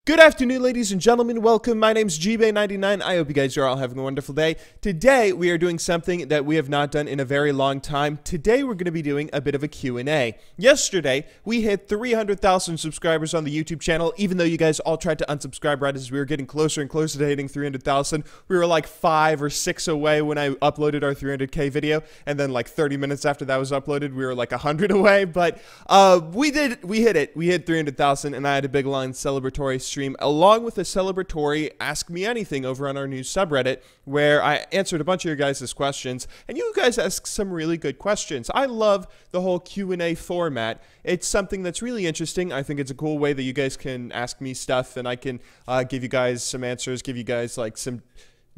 Good afternoon, ladies and gentlemen. Welcome. My name's GBay99. I hope you guys are all having a wonderful day. Today, we are doing something that we have not done in a very long time. Today, we're going to be doing a bit of a Q&A. Yesterday, we hit 300,000 subscribers on the YouTube channel, even though you guys all tried to unsubscribe right as we were getting closer and closer to hitting 300,000. We were like 5 or 6 away when I uploaded our 300K video, and then like 30 minutes after that was uploaded, we were like 100 away, but we hit it. We hit 300,000, and I had a big long celebratory stream along with a celebratory Ask Me Anything over on our new subreddit, where I answered a bunch of your guys' questions, and you guys asked some really good questions. I love the whole Q&A format. It's something that's really interesting. I think it's a cool way that you guys can ask me stuff, and I can give you guys some answers, give you guys like some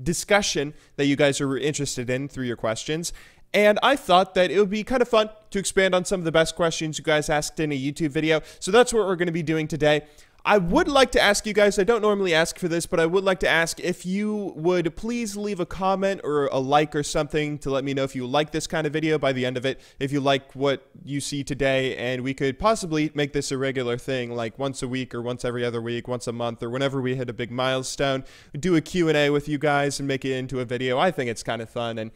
discussion that you guys are interested in through your questions. And I thought that it would be kind of fun to expand on some of the best questions you guys asked in a YouTube video. So that's what we're going to be doing today. I would like to ask you guys, I don't normally ask for this, but I would like to ask if you would please leave a comment or a like or something to let me know if you like this kind of video by the end of it, if you like what you see today, and we could possibly make this a regular thing, like once a week or once every other week, once a month, or whenever we hit a big milestone, do a Q&A with you guys and make it into a video. I think it's kind of fun, and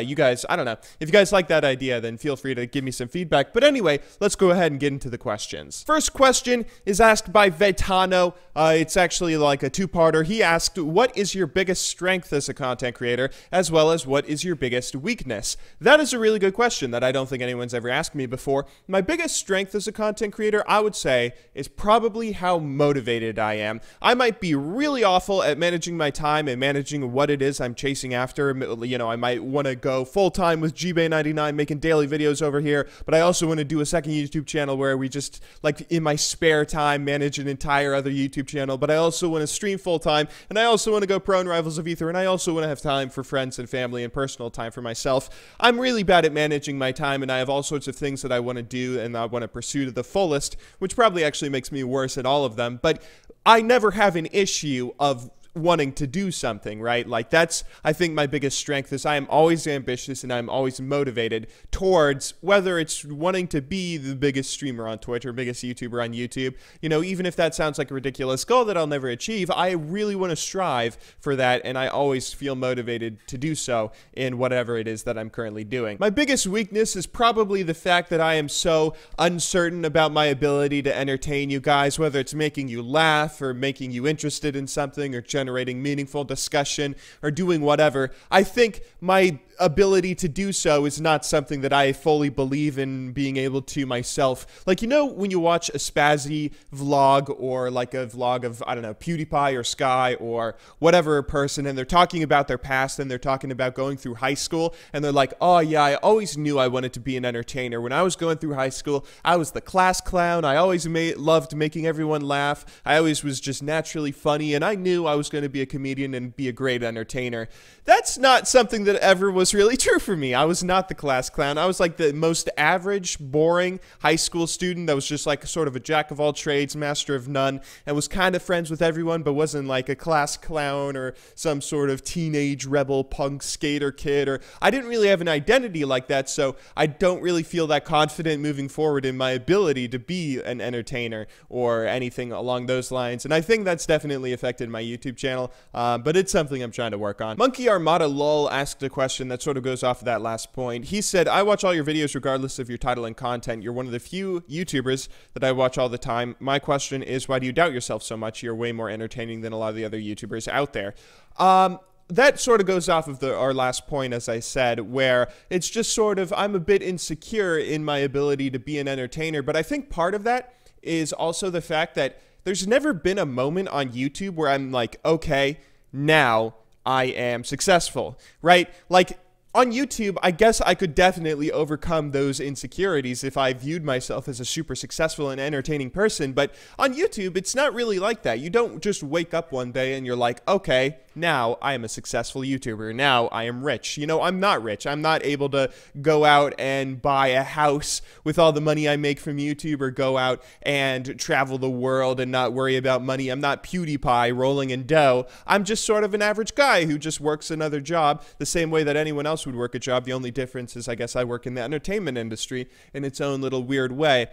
you guys, I don't know, if you guys like that idea, then feel free to give me some feedback. But anyway, let's go ahead and get into the questions. First question is asked by Vetano. It's actually like a two-parter. He asked, what is your biggest strength as a content creator, as well as what is your biggest weakness? That is a really good question that I don't think anyone's ever asked me before. My biggest strength as a content creator, I would say, is probably how motivated I am. I might be really awful at managing my time and managing what it is I'm chasing after. You know, I might want to go full-time with GBay99 making daily videos over here, but I also want to do a second YouTube channel where we just, like, in my spare time, manage an entire other YouTube channel, but I also want to stream full-time, and I also want to go pro in Rivals of Ether, and I also want to have time for friends and family and personal time for myself. I'm really bad at managing my time, and I have all sorts of things that I want to do and I want to pursue to the fullest, which probably actually makes me worse at all of them, but I never have an issue of wanting to do something, right? Like, that's, I think, my biggest strength is I am always ambitious and I'm always motivated towards whether it's wanting to be the biggest streamer on Twitch or biggest YouTuber on YouTube. You know, even if that sounds like a ridiculous goal that I'll never achieve, I really want to strive for that, and I always feel motivated to do so in whatever it is that I'm currently doing. My biggest weakness is probably the fact that I am so uncertain about my ability to entertain you guys, whether it's making you laugh or making you interested in something or generating meaningful discussion or doing whatever. I think my ability to do so is not something that I fully believe in being able to myself. Like, you know, when you watch a Spazzy vlog or like a vlog of, I don't know, PewDiePie or Sky or whatever person, and they're talking about their past and they're talking about going through high school, and they're like, oh yeah, I always knew I wanted to be an entertainer. When I was going through high school, I was the class clown. I always loved making everyone laugh. I always was just naturally funny, and I knew I was going to be a comedian and be a great entertainer. That's not something that ever was really true for me. I was not the class clown. I was like the most average, boring high school student that was just like sort of a jack of all trades, master of none, and was kind of friends with everyone, but wasn't like a class clown or some sort of teenage rebel punk skater kid, or I didn't really have an identity like that, so I don't really feel that confident moving forward in my ability to be an entertainer or anything along those lines, and I think that's definitely affected my YouTube channel, but it's something I'm trying to work on. Monkey Armada Lol asked a question that sort of goes off of that last point. He said, I watch all your videos regardless of your title and content. You're one of the few YouTubers that I watch all the time. My question is, why do you doubt yourself so much? You're way more entertaining than a lot of the other YouTubers out there. That sort of goes off of our last point, as I said, where it's just sort of, I'm a bit insecure in my ability to be an entertainer, but I think part of that is also the fact that there's never been a moment on YouTube where I'm like, okay, now I am successful, right? Like, on YouTube, I guess I could definitely overcome those insecurities if I viewed myself as a super successful and entertaining person, but on YouTube, it's not really like that. You don't just wake up one day and you're like, okay, now I am a successful YouTuber. Now I am rich. You know, I'm not rich. I'm not able to go out and buy a house with all the money I make from YouTube, or go out and travel the world and not worry about money. I'm not PewDiePie rolling in dough. I'm just sort of an average guy who just works another job the same way that anyone else would work a job. The only difference is, I guess, I work in the entertainment industry in its own little weird way.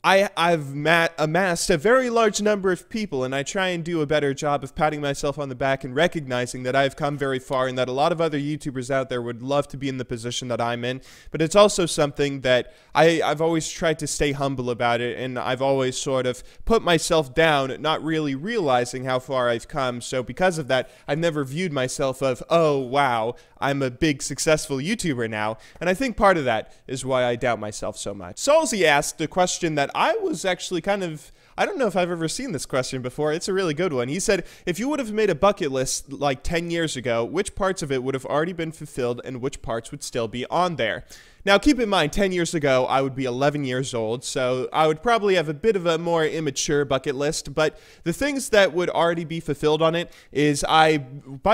I've amassed a very large number of people, and I try and do a better job of patting myself on the back and recognizing that I've come very far and that a lot of other YouTubers out there would love to be in the position that I'm in. But it's also something that I've always tried to stay humble about it, and I've always sort of put myself down, not really realizing how far I've come. So because of that, I've never viewed myself of, oh, wow, I'm a big successful YouTuber now. And I think part of that is why I doubt myself so much. Salzy asked a question that I was actually I don't know if I've ever seen this question before. It's a really good one. He said, if you would have made a bucket list like 10 years ago, which parts of it would have already been fulfilled and which parts would still be on there? Now, keep in mind, 10 years ago, I would be 11 years old, so I would probably have a bit of a more immature bucket list, but the things that would already be fulfilled on it is by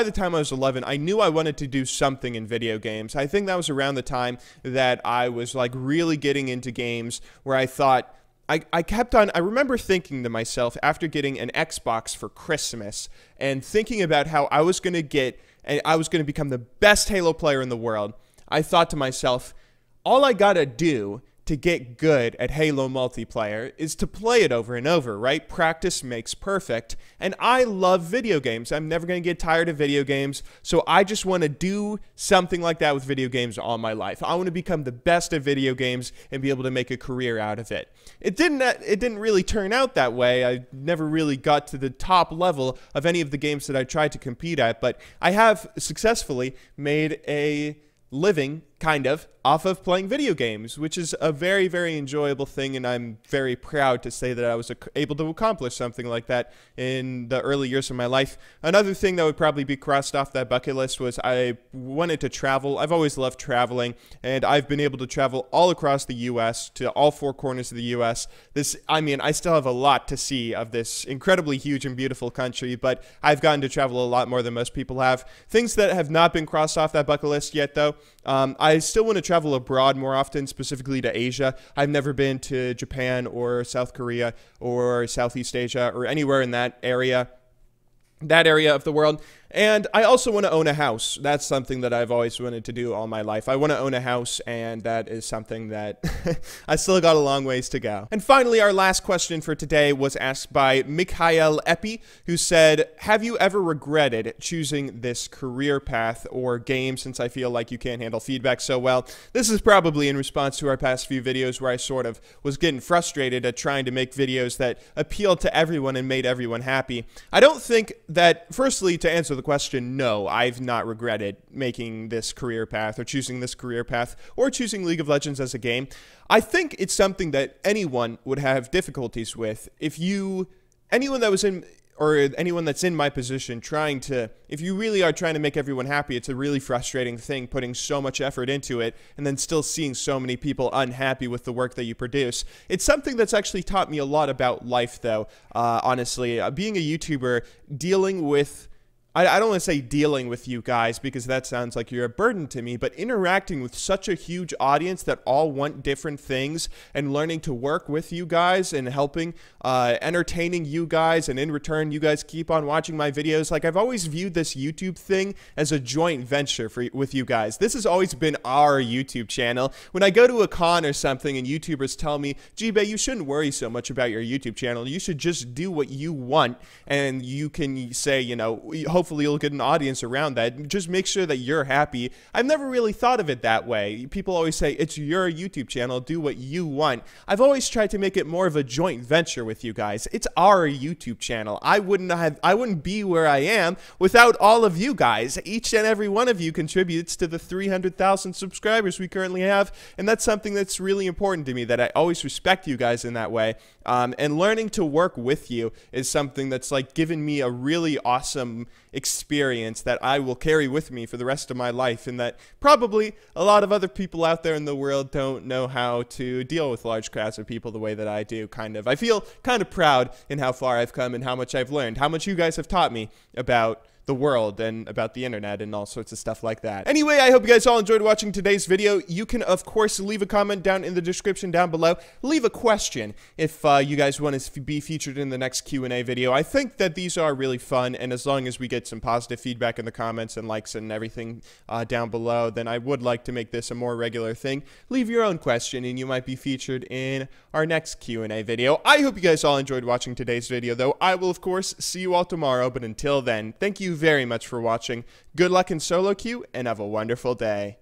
the time I was 11, I knew I wanted to do something in video games. I think that was around the time that I was like really getting into games where I thought, I remember thinking to myself after getting an Xbox for Christmas and thinking about how I was going to become the best Halo player in the world. I thought to myself, all I gotta do to get good at Halo multiplayer is to play it over and over, right? Practice makes perfect. And I love video games. I'm never going to get tired of video games. So I just want to do something like that with video games all my life. I want to become the best at video games and be able to make a career out of it. It didn't really turn out that way. I never really got to the top level of any of the games that I tried to compete at, but I have successfully made a living, kind of, off of playing video games, which is a very, very enjoyable thing, and I'm very proud to say that I was able to accomplish something like that in the early years of my life. Another thing that would probably be crossed off that bucket list was I wanted to travel. I've always loved traveling, and I've been able to travel all across the U.S., to all four corners of the U.S. I still have a lot to see of this incredibly huge and beautiful country, but I've gotten to travel a lot more than most people have. Things that have not been crossed off that bucket list yet, though, I still want to travel abroad more often, specifically to Asia. I've never been to Japan or South Korea or Southeast Asia or anywhere in that area of the world. And I also want to own a house. That's something that I've always wanted to do all my life. I want to own a house, and that is something that I still got a long ways to go. And finally, our last question for today was asked by Mikhail Epi, who said, have you ever regretted choosing this career path or game, since I feel like you can't handle feedback so well? This is probably in response to our past few videos where I sort of was getting frustrated at trying to make videos that appealed to everyone and made everyone happy. I don't think that, firstly, to answer the question, no, I've not regretted making this career path or choosing this career path or choosing League of Legends as a game. I think it's something that anyone would have difficulties with. Anyone that's in my position if you really are trying to make everyone happy, it's a really frustrating thing putting so much effort into it and then still seeing so many people unhappy with the work that you produce. It's something that's actually taught me a lot about life, though, honestly. Being a YouTuber, dealing with I don't want to say dealing with you guys because that sounds like you're a burden to me, but interacting with such a huge audience that all want different things and learning to work with you guys and helping, entertaining you guys, and in return, you guys keep on watching my videos. Like, I've always viewed this YouTube thing as a joint venture with you guys. This has always been our YouTube channel. When I go to a con or something and YouTubers tell me, G-Bay, you shouldn't worry so much about your YouTube channel. You should just do what you want, and you can say, you know, hopefully you'll get an audience around that. Just make sure that you're happy. I've never really thought of it that way. People always say, it's your YouTube channel, do what you want. I've always tried to make it more of a joint venture with you guys. It's our YouTube channel. I wouldn't be where I am without all of you guys. Each and every one of you contributes to the 300,000 subscribers we currently have, and that's something that's really important to me, that I always respect you guys in that way. And learning to work with you is something that's like given me a really awesome experience that I will carry with me for the rest of my life, and that probably a lot of other people out there in the world don't know how to deal with large crowds of people the way that I do, kind of. I feel kind of proud in how far I've come and how much I've learned, how much you guys have taught me about the world and about the internet and all sorts of stuff like that. Anyway, I hope you guys all enjoyed watching today's video. You can, of course, leave a comment down in the description down below. Leave a question if you guys want to be featured in the next Q&A video. I think that these are really fun, and as long as we get some positive feedback in the comments and likes and everything down below, then I would like to make this a more regular thing. Leave your own question, and you might be featured in our next Q&A video. I hope you guys all enjoyed watching today's video, though. I will, of course, see you all tomorrow, but until then, thank you very much for watching. Good luck in solo queue, and have a wonderful day.